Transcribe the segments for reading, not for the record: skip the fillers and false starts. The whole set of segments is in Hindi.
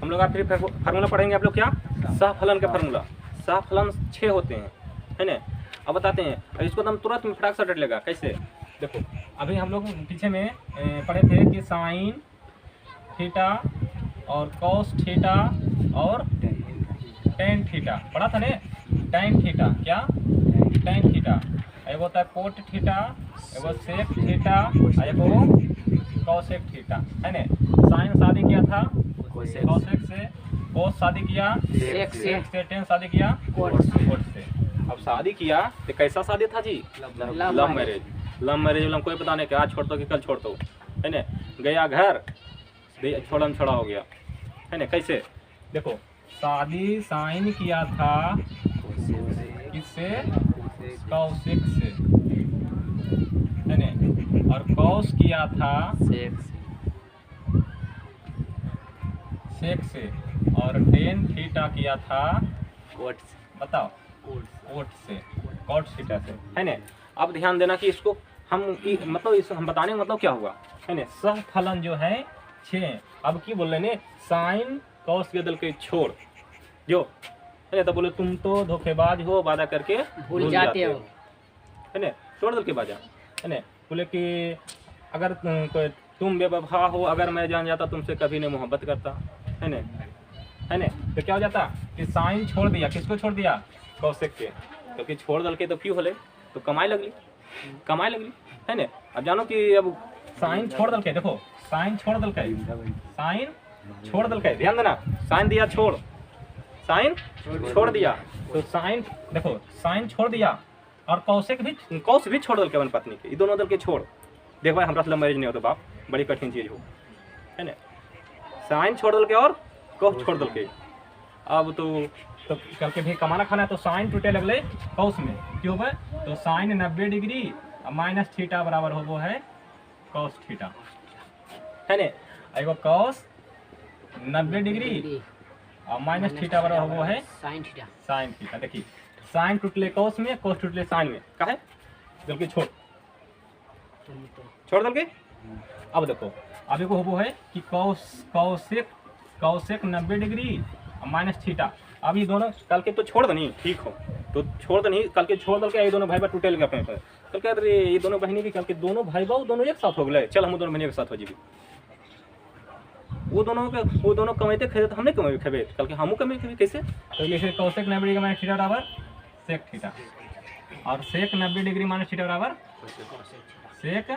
हम लोग आप फिर फार्मूला पढ़ेंगे आप लोग क्या, सहफलन का फार्मूला। सहफलन 6 होते हैं, है ना। अब बताते हैं, अब इसको तो हम तुरंत में फटाक से रट लेगा कैसे। देखो अभी हम लोग पीछे में पढ़े थे कि साइन थीटा और कॉस थीटा और टेन थीटा पढ़ा था ने। टेन थीटा क्या, टेन थीटा, एगो होता है कोट थीटा, एगो सेक थीटा, एगो कॉसेक थीटा, है ना। साइन शादी किया था कॉसेक से, कोस शादी किया सेक से, टेन शादी किया कोट से। अब शादी किया तो कैसा शादी था जी, लव मैरिज। लव मैरिज में कोई पता नहीं कि आज छोड़ दो कि कल छोड़ दो, है ना। गया घर छोड़म छोड़ा हो गया, है ना। कैसे देखो, शादी साइन किया था किससे, कौशिक से, है ना। और कौश किया था सेक से, और टेन थीटा किया था कोट से, बताओ कोट से, कोट थीटा से, है ना। अब ध्यान देना कि इसको हम मतलब इस हम बताने का मतलब क्या हुआ, है ना। सहफलन जो है 6। अब की बोल रहे ने, साइन कौश के दल के छोड़ जो, है ना। तो बोले तुम तो धोखेबाज हो, वादा करके भूल जाते हो, है ना। छोड़ दल के बाजा, है ना। बोले कि अगर तुम बेवफा हो, अगर मैं जान जाता तुमसे कभी नहीं मोहब्बत करता, है ना, है ना। तो क्या हो जाता कि साइन छोड़ दिया, किसको छोड़ दिया, कौशिक के, क्योंकि छोड़ दल के तो क्यों होले, तो कमाई लगली, है ना। अब जानो कि अब साइन छोड़ दल के, देखो साइन छोड़ दल के, साइन छोड़ दल के, ध्यान देना, साइन दिया छोड़, साइन छोड़ दिया, तो साइन देखो साइन छोड़ दिया, और कौशिक भी, कौश भी छोड़ दल के अपन पत्नी के, ये दोनों दल के छोड़। देख भाई हमरा से मैरिज नहीं होता बाप, बड़ी कठिन चीज हो, है ना। साइन छोड़ दल के और कौश छोड़ दल के। अब तो कल के भी कमाना खाना है, तो साइन टूटे लगले कौश में, क्यों भाई, तो साइन 90 डिग्री माइनस थीटा बराबर हो वो है कॉस थीटा, है ना। एगो कॉस 90 डिग्री और माइनस थीटा बराबर वो है साइन थीटा। देखिए साइन टूटले कॉस में, कॉस टूटले साइन में, काहे दल के छोड़ दल के। अब देखो अभी को वो है कि कौशिक 90 डिग्री माइनस थीटा। अब ये दोनों कल के तो छोड़ दनी, ठीक हो, तो छोड़ दनी, कल के छोड़ दल के ये दोनों भाई बा टूटे लगे अपने पर। कल के अरे ये दोनों बहनी भी, कल के दोनों भाई बा दोनों एक साथ हो गए, चल हम दोनों बहनी एक साथ हो जीवी। वो दोनों कमाते खेते तो हमने कमाई खेबे, कल के हमू कमाई खेबे कैसे। तो ये कौशिक 90 डिग्री माइनस थीटा बराबर सेक थीटा, और सेक 90 डिग्री माइनस थीटा बराबर सेक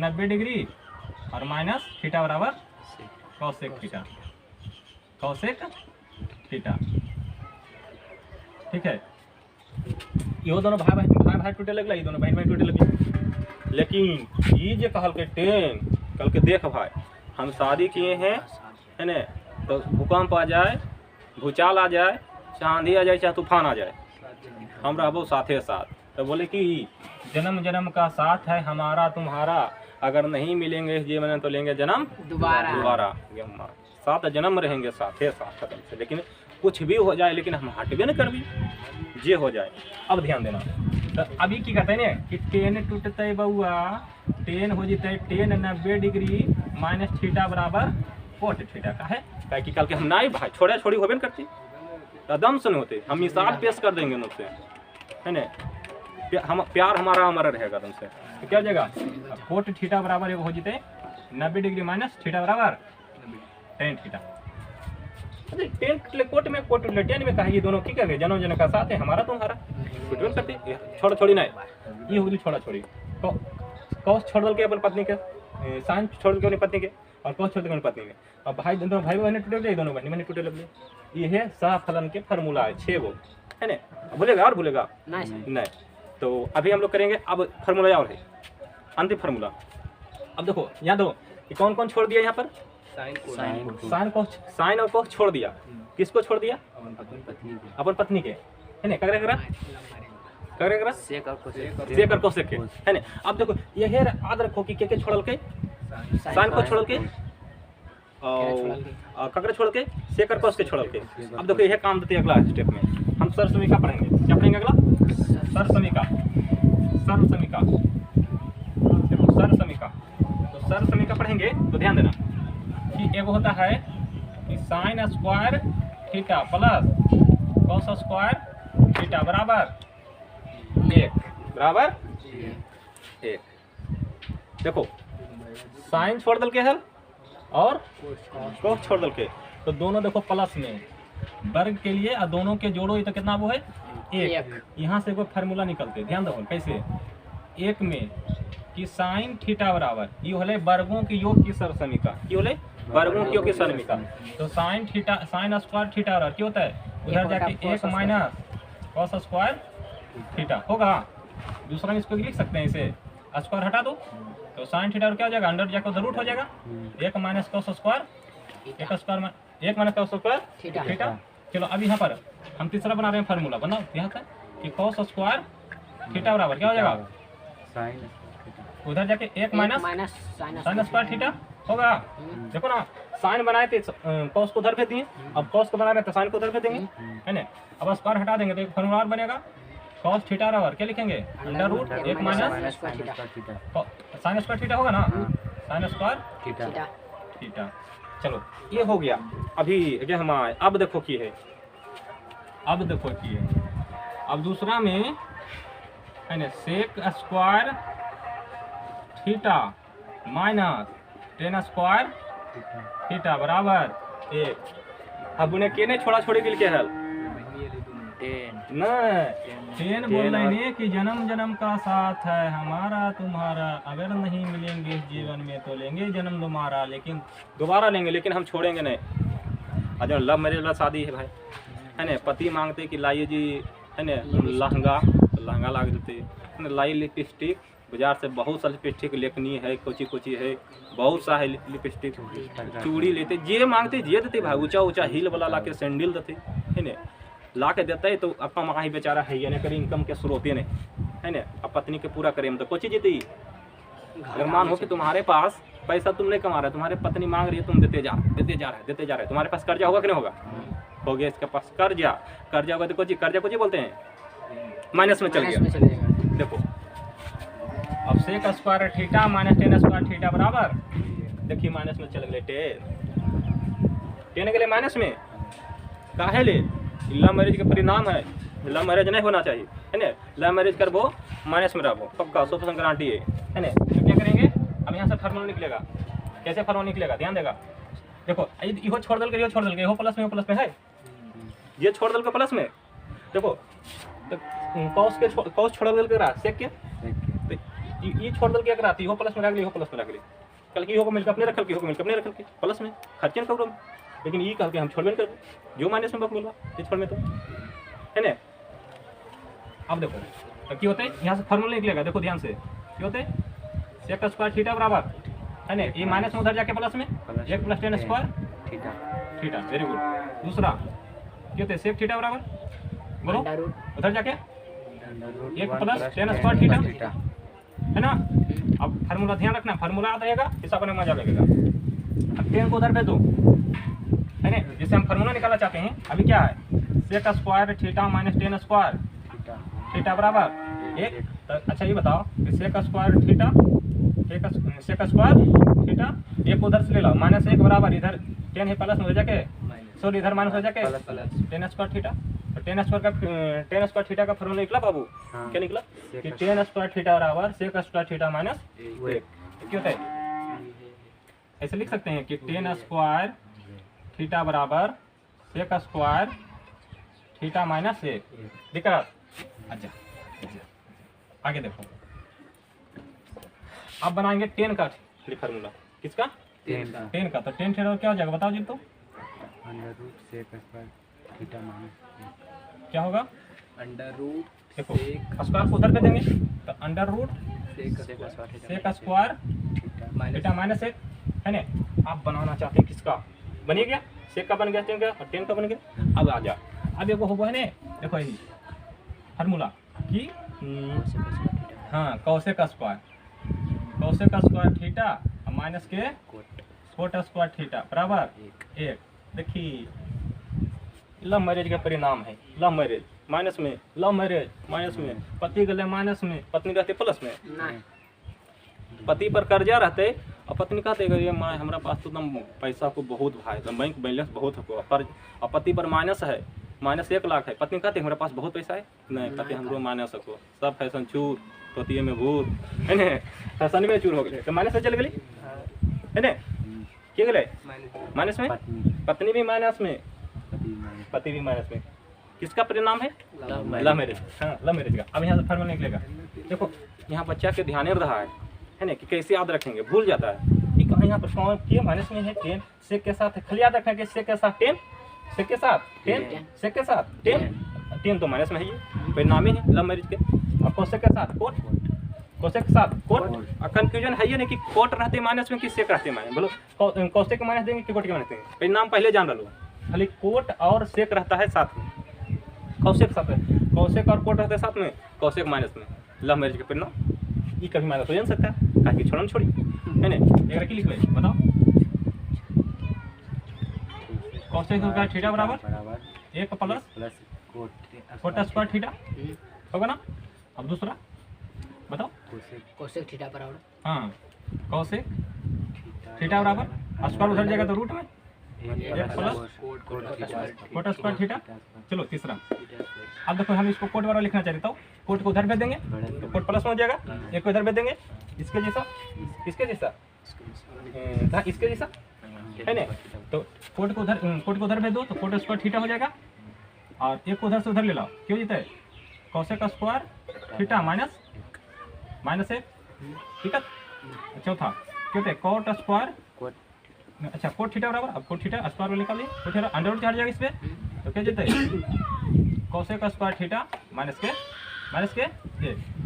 90 डिग्री और माइनस थीटा बराबर कौशिक थीटा, कौशिक थीटा, ठीक है। ये दोनों भाई टूटे लगला, ये दोनों बहन भाई टूटे लगे। लेकिन ये जो कहल के टेन, कल के देख भाई हम शादी किए हैं, है ना, तो भूकंप आ जाए, भूचाल आ जाए, चाहे आंधी आ जाए, चाहे तूफान आ जाए, हम रहबो साथे साथ। तो बोले कि जन्म जन्म का साथ है हमारा तुम्हारा, अगर नहीं मिलेंगे जीवन तो लेंगे जन्म दोबारा, साथ जन्म रहेंगे साथे साथ कदम से। लेकिन कुछ भी हो जाए, लेकिन हम हटबे न करबी, जे हो जाए। अब ध्यान देना, तो अभी की कहते हैं कि टेन टूटते बउआ, टेन हो जते टेन 90 डिग्री माइनस थीटा बराबर कोट थीटा, का है कि कल के हम नहीं भाई छोड़ा छोड़ी होबे न करती, कदम से होते, हम मिसाल पेश कर देंगे उनसे, है ना। हम प्यार हमारा अमर रहेगा तुमसे, तो क्या हो जाएगा, कोट थीटा बराबर एगो हो जते 90 डिग्री माइनस थीटा बराबर टेन थीटा। टेन कोट में कोट टेन में कहा, ये दोनों की करेंगे, जन्म जन्म का साथ है हमारा तुम्हारा, कुछ करते छोड़ा छोड़ी नहीं, ये होगी छोड़ा छोड़ी। कौश छोड़ दल के अपन पत्नी के, साइन छोड़ के अपनी पत्नी के, और कौश छोड़ के अपनी पत्नी के। अब भाई दोनों भाई बहन टूटे लगे, दोनों बहनी टूटे लगे। ये है सहफलन के फार्मूला है 6 वो, है ना। भूलेगा और भूलेगा नहीं। तो अभी हम लोग करेंगे, अब फार्मूला और है अंतिम फार्मूला। अब देखो यहाँ दो कि कौन कौन छोड़ दिया यहाँ पर, साइन और कौश छोड़ दिया, किसको छोड़ दिया, अपन पत्नी के, है ना। करेगा सेक और कौशिक के, है ना। अब देखो ये है याद रखो कि के छोड़ल के, साइन को छोड़ल के, और ककरे छोड़ के, सेक और कौश के छोड़ल के। अब देखो यह काम देते अगला स्टेप में हम सर समीका पढ़ेंगे। क्या पढ़ेंगे अगला, सर समीका। तो सर समीका पढ़ेंगे, तो ध्यान देना कि एगो होता है कि sign square theta plus cos square theta बराबर 1 बराबर 1। देखो साइन छोड़ दल के हल और कोस छोड़ दल के, तो दोनों देखो प्लस में वर्ग के लिए और दोनों के जोड़ो तो कितना वो है 1। यहाँ से कोई फार्मूला निकलते, ध्यान दो कैसे 1 में कि साइन थीटा बराबर ये होले वर्गों के योग की सरसमीका, ये होले वर्गों के योग की सरसमीका। तो sine theta sine square theta बराबर क्या होता है, उधर जाके 1 माइनस कॉस स्क्वायर थीटा होगा। दूसरा में इसको लिख सकते हैं, इसे स्क्वायर हटा दो तो साइन थीटा क्या हो जाएगा, अंडर जाकर उधर रूट हो जाएगा। 1 minus cos square 1 minus cos square theta. चलो अब यहाँ पर हम तीसरा बना रहे हैं फार्मूला, बनाओ यहाँ तक कि कॉस स्क्वायर थीटा बराबर क्या हो जाएगा, उधर जाके 1 माइनस साइन स्क्वायर थीटा होगा। देखो ना साइन बनाए थे कॉस को उधर भेज दिए, अब कॉस को बनाए तो साइन को उधर भेज देंगे, है ना। अब स्क्वायर हटा देंगे तो एक फार्मूला बनेगा कॉस थीटा बराबर क्या लिखेंगे, under root 1 minus sine square theta होगा ना, साइन स्क्वायर थीटा। चलो ये हो गया। अभी ये हम आए, अब देखो की है, अब देखो की है, अब दूसरा में है ना sec square theta minus tan square theta बराबर 1। अब उन्हें केने छोड़ा छोड़ी के लिए हल टेन बोल रहे हैं कि जन्म जन्म का साथ है हमारा तुम्हारा, अगर नहीं मिलेंगे इस जीवन में तो लेंगे जन्म तुम्हारा, लेकिन दोबारा लेंगे लेकिन हम छोड़ेंगे नहीं। और जो लव मैरिज वाला शादी है भाई, है ना, पति मांगते कि लाइए जी, है ना, लहंगा तो लहंगा ला देते, लाई लिपस्टिक, बाजार से बहुत सा लिपस्टिक लेकनी है, कोची कोची है, बहुत सा है लिपस्टिक, चूड़ी लेते, जे मांगते जे देते भाई, ऊंचा ऊंचा हील वाला ला के सैंडल देते, है ना, ला के देते है। तो अपना मका ही बेचारा है, यानी करी इनकम के स्रोत नहीं, है ना। अब पत्नी के पूरा करें तो कोची जीती। अगर मान हो कि तुम्हारे पास पैसा तुम नहीं कमा रहे, तुम्हारे पत्नी मांग रही है, तुम देते जा रहे, तुम्हारे पास कर्जा होगा कि नहीं होगा, हो गया इसके पास कर्जा होगा तो कोची कर्जा कोची बोलते हैं, माइनस में चल गया। देखो अब sec square theta minus tan square theta बराबर, देखिए माइनस में चल गए, टेन के लिए माइनस में काहे ले, लव मैरिज का परिणाम है, लव मैरिज नहीं होना चाहिए, है ना। लव मैरिज कर वो माइनस में रहो पक्का 100% गारंटी है ना। तो क्या करेंगे, अब यहाँ से फार्मूला निकलेगा, कैसे फार्मूला निकलेगा ध्यान देगा। देखो इहो छोड़ दल के, छोड़ दल के, प्लस में है, ये छोड़ दल के प्लस में। देखो तो कॉस छोड़ दल के रहा सेक के, ये छोड़ दल के रहा इहो प्लस में रख ली, प्लस में रख ली, कल की इहो को मिलकर अपने रखल की, मिलकर अपने रखल की प्लस में खर्चे न करो, लेकिन ये कह के हम छोड़ कर जो माइनस में बक मिलवा ये छोड़ में तो, है ना। अब देखो तो क्या होता है, यहाँ से फार्मूला निकलेगा, देखो ध्यान से क्या होता है, सेक स्क्वायर थीटा बराबर, है ना, ये माइनस में उधर जाके प्लस में 1 plus ten square theta, very good. दूसरा क्या होता है, सेक थीटा बराबर बोलो उधर जाके 1 प्लस टेन स्क्वायर थीटा, है ना। अब फार्मूला ध्यान रखना, फार्मूला याद रहेगा, इस अपने मजा लगेगा। अब टेन को उधर भेज दो, है ना, जिससे हम फार्मूला निकालना चाहते हैं। अभी क्या है, sec square theta minus tan square theta बराबर 1। तो अच्छा ये बताओ कि sec square theta sec square theta 1 उधर से ले लो, माइनस 1 बराबर इधर 10 है प्लस में हो जाके, सॉरी इधर माइनस हो जाके टेन स्क्वायर थीटा। तो टेन स्क्वायर थीटा का फार्मूला निकला बाबू, क्या निकला कि टेन स्क्वायर थीटा बराबर सेक स्क्वायर थीटा माइनस 1। क्या होता है, ऐसे लिख सकते हैं कि टेन स्क्वायर थीटा बराबर सेक स्क्वायर थीटा माइनस 1, दिख रहा। अच्छा आगे देखो, अब बनाएंगे टेन का फार्मूला, किसका, टेन का। तो टेन थीटा क्या हो जाएगा बताओ जी, तो क्या होगा, अंडर रूट, देखो स्क्वायर को उधर कर देंगे तो under root sec square theta minus 1, है ना। आप बनाना चाहते हैं किसका, बन गया, सेक का बन गया, टेन का, और टेन का बन गया। अब आ जा, अब एक वो है ना, देखो यही फार्मूला कि हाँ कौसेक स्क्वायर थीटा माइनस के कोट स्क्वायर थीटा बराबर 1। देखिए लव मैरिज का परिणाम है, लव मैरिज माइनस में, लव मैरिज माइनस में, पति गले माइनस में, पत्नी रहते प्लस में, पति पर कर्जा रहते अब पत्नी कहते हैं ये माँ हमारा पास तो एकदम पैसा को बहुत भाई एकदम बैंक बैलेंस बहुत है पर और पति पर माइनस है, -1 लाख है। पत्नी कहते हमारे पास बहुत पैसा है, नहीं कहते हमरो माइनस को सब फैशन चूर पतिये में भूत है न, फैशन में चूर हो गए तो माइनस में चल गई है न, क्या गए माइनस में, पत्नी भी माइनस में, पति भी माइनस में। किसका परिणाम है? Love marriage. हाँ लव मैरिज का। अब यहाँ से फॉर्मूला निकलेगा। देखो यहाँ बच्चा के ध्यान में रहा है ना कि कैसे याद रखेंगे, भूल जाता है कि कहाँ यहाँ पर कौन के माइनस में है 10 से के साथ है, खाली याद रखेंगे से के साथ 10 से के साथ 10 से के साथ 10 तो माइनस में है, ये परिणाम ही है लव मैरिज के। और कोसेक के साथ कोट, कोसेक के साथ कोट। और कंफ्यूजन है ये नहीं कि कोट रहते माइनस में कि सेक रहते माइनस, बोलो कोसेक के माइनस देंगे कि कोट के माइनस देंगे, परिणाम पहले जान लो। खाली कोट और सेक रहता है साथ में, कौशिक साथ में, कौशिक और कोट रहते साथ में, कौशिक माइनस में, लव मैरिज के परिणाम ये कभी माइनस हो जान सकता है, काहे कि छोड़न छोड़ी है ना। एक की लिख ले बताओ, कौशिक का थीटा बराबर 1 प्लस कोट स्क्वायर थीटा होगा ना। अब दूसरा बताओ, कोसेक थीटा बराबर, हाँ कौशिक थीटा बराबर स्क्वायर उधर जाएगा तो रूट में 1 प्लस कोट स्क्वायर थीटा। चलो तीसरा, अब देखो हम इसको कोट बराबर लिखना चाहते हो, कोट को उधर भेज देंगे तो कोट प्लस में हो जाएगा, एक को इधर भेज देंगे इसके जैसा, इसके जैसा, इसके जैसा है ना। तो कोट को उधर भेज दो तो कोट स्क्वायर थीटा हो जाएगा, और एक को उधर से उधर ले लाओ, क्यों जीता है कौशिक स्क्वायर थीटा माइनस 1, ठीक है। चौथा क्यों थे कोट स्क्वायर, अच्छा कोट थीटा बराबर, अब कोट थीटा स्क्वायर में निकाल दिए, कोट थीटा अंडर रूट हट जाएगा इस पे, तो क्या जीता है कौशिक स्क्वायर थीटा माइनस के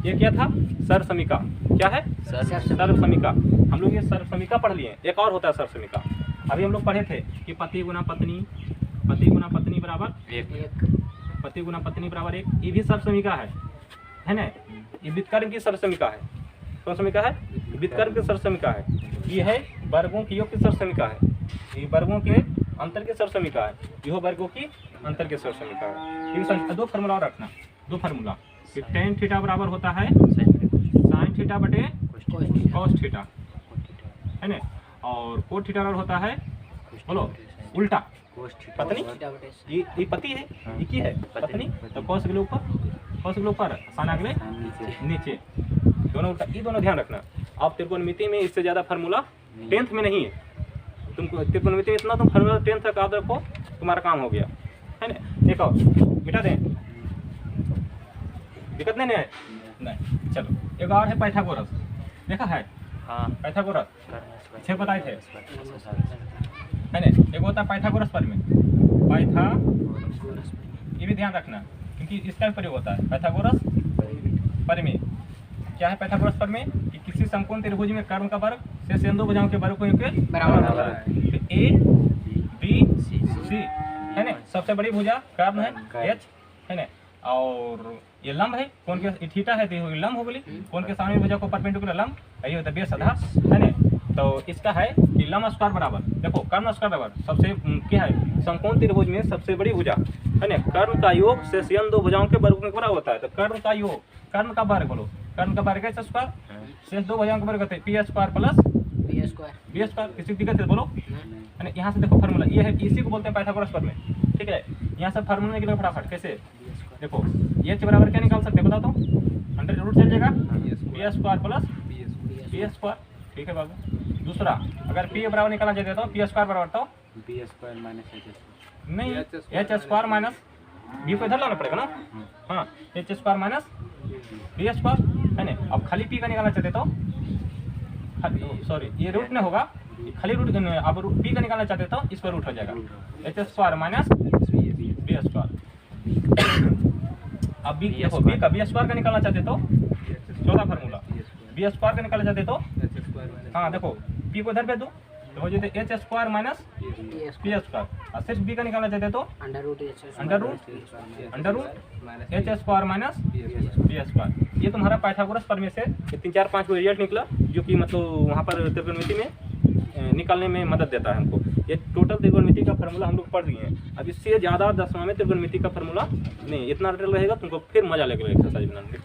ये क्या था सर्व समीका, क्या है सर्व समीका। हम लोग ये सर्व समीका पढ़ लिए। एक और होता है सर्व समीका, अभी हम लोग पढ़े थे कि पति गुना पत्नी बराबर 1, पति गुना पत्नी बराबर 1, ये भी सर्व समीका है ना। ये व्युत्क्रम की सर्व समीका है, कौन समीका है? व्युत्क्रम की सर्व समीका है। ये है वर्गों की योग की सर्व समीका है, ये वर्गों के अंतर की सर्व समीका है, यह वर्गों की अंतर की सर्व समीका है। दो फार्मूला रखना, दो फार्मूला कि टेन थीटा बराबर होता है साइन थीटा बटे कॉस थीटा है ना, और कोट थीटा बराबर होता है, बोलो उल्टा पत्नी, ये पति है, ये की है पत्नी, तो कॉस के ऊपर साइन अगले नीचे, दोनों उल्टा, ये दोनों ध्यान रखना। अब त्रिकोणमिति में इससे ज्यादा फार्मूला 10th में नहीं है, तुमको त्रिकोणमिति में इतना तुम फार्मूला 10th तक याद रखो, तुम्हारा काम हो गया है ना। एक और मिटा दें, दिक्कत नहीं है नहीं। चलो एक और है पाइथागोरस, देखा है? हाँ पाइथागोरस 6 बताए थे है ना। एक होता है पाइथागोरस परिमेय, ये भी ध्यान रखना क्योंकि इसका भी प्रयोग होता है। पाइथागोरस परिमेय क्या है? पाइथागोरस परिमेय कि किसी समकोण त्रिभुज में कर्ण का वर्ग शेष दो भुजाओं के वर्ग को बराबर होता है। तो ए बी सी है ना, सबसे बड़ी भुजा कर्ण है एच है ना, और ये लंब है कौन के थीटा है, तो लंब हो गई कौन के सामने भुजा को परपेंडिकुलर लंब, ये होता है बेस आधार है ना। तो इसका है कि लंब स्क्वायर बराबर, देखो कर्ण स्क्वायर बराबर सबसे क्या है समकोण त्रिभुज में सबसे बड़ी भुजा है ना, कर्ण का योग शेष दो भुजाओं के वर्ग के बराबर होता है। तो कर्ण का योग, कर्ण का वर्ग बोलो, कर्ण का वर्ग है स्क्वायर, शेष दो भुजाओं के वर्ग होते हैं P square plus B square. किसी दिक्कत है बोलो है ना। यहाँ से देखो फार्मूला ये है, इसी को बोलते हैं पाइथागोरस परिमेय, ठीक है। यहाँ से फार्मूला निकलेगा फटाफट, कैसे देखो एच बराबर क्या निकाल सकते हैं बता दो, अंडर रूट चल जाएगा P square plus B square, ठीक है बाबू। दूसरा अगर पी बराबर निकालना चाहते हो तो पी स्क्वायर बराबर तो बी स्क्वायर माइनस नहीं एच स्क्वायर माइनस बी को इधर लाना पड़ेगा ना, हाँ H square minus B square है ना। अब खाली पी का निकालना चाहते तो सॉरी ये रूट में होगा, खाली रूट, अब पी का निकालना चाहते तो इस पर रूट हो जाएगा H square minus B square. अब बी देखो बी का बी स्क्वायर का निकालना चाहते तो चौथा फार्मूला बी स्क्वायर का निकालना चाहते तो हाँ देखो पी को इधर भेज दो तो हो जाते H square minus P square, और सिर्फ बी का निकालना चाहते तो under root H square minus B square. ये तुम्हारा पाइथागोरस परिमेय से 3-4-5 रिजल्ट निकला, जो कि मतलब वहाँ पर त्रिकोणमिति में निकालने में मदद देता है हमको। ये टोटल त्रिकोणमिति का फार्मूला हम लोग पढ़ लिए हैं। अब इससे ज़्यादा 10वां में त्रिकोणमिति का फार्मूला नहीं, इतना डिटेल रहेगा तुमको फिर मजा लगेगा एक्सरसाइज बनाने में।